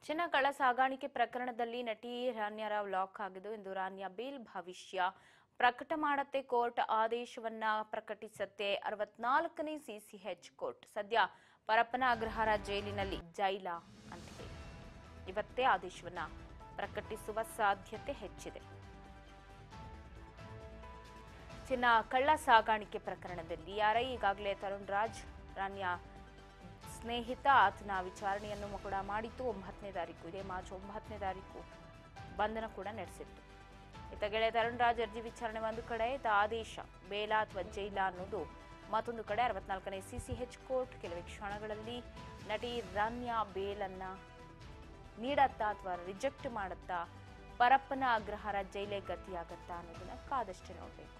ಚಿನ್ನ ಕಳ್ಳ ಸಾಗಾಣಿಕೆ ಪ್ರಕರಣದಲ್ಲಿ ನಟಿ ರಾನ್ಯರ ಲಾಕ್ ಆಗಿದ್ದು ಇಂದು ರಾನ್ಯ ಬೇಲ್ ಭವಿಷ್ಯ ಪ್ರಕಟ ಮಾಡುತ್ತೆ. ಕೋರ್ಟ್ ಆದೇಶವನ್ನ ಪ್ರಕಟಿಸುತ್ತೆ. 64ನೇ ಸಿಸಿಎಚ್ ಕೋರ್ಟ್ ಸದ್ಯ ಪರಪ್ಪನ ಅಗ್ರಹಾರ ಜೈಲಿನಲ್ಲಿ ಜೈಲ ಅಂತಿದೆ. ಇವತ್ತೇ ಆದೇಶವನ್ನ ಪ್ರಕಟಿಸುವ ಸಾಧ್ಯತೆ ಹೆಚ್ಚಿದೆ. ಚಿನ್ನ ಕಳ್ಳ ಸಾಗಾಣಿಕೆ ಪ್ರಕರಣದಲ್ಲಿ ಈಗಾಗಲೇ ತರುಣ್ ರಾಜ್ ರಾನ್ಯ ಸ್ನೇಹಿತ ಆತನ ವಿಚಾರಣೆಯನ್ನು ಕೂಡ ಮಾಡಿತ್ತು. 9ನೇ ತಾರೀಕು ಇದೇ ಮಾರ್ಚ್ 9ನೇ ತಾರೀಕು ಬಂಧನ ಕೂಡ ನಡೆಸಿತ್ತು. ಇತ್ತ ಗೆಳೆಯ ತರುಣ್ ರಾಜ್ ಅರ್ಜಿ ವಿಚಾರಣೆ ಒಂದು ಕಡೆ, ಆದೇಶ ಬೇಲ ಅಥವಾ ಜೈಲ ಅನ್ನೋದು ಮತ್ತೊಂದು ಕಡೆ. 64ನೇ ಸಿಸಿಎಚ್ ಕೋರ್ಟ್ ಕೆಲವೇ ಕ್ಷಣಗಳಲ್ಲಿ ನಟಿ ರಾನ್ಯ ಬೇಲನ್ನ ನೀಡತ್ತಾ ಅಥವಾ ರಿಜೆಕ್ಟ್ ಮಾಡುತ್ತಾ, ಪರಪ್ಪನ ಅಗ್ರಹಾರ ಜೈಲೇ ಗತಿಯಾಗತ್ತಾ ಅನ್ನೋದನ್ನ ಕಾದಷ್ಟೇ ನೋಡಬೇಕು.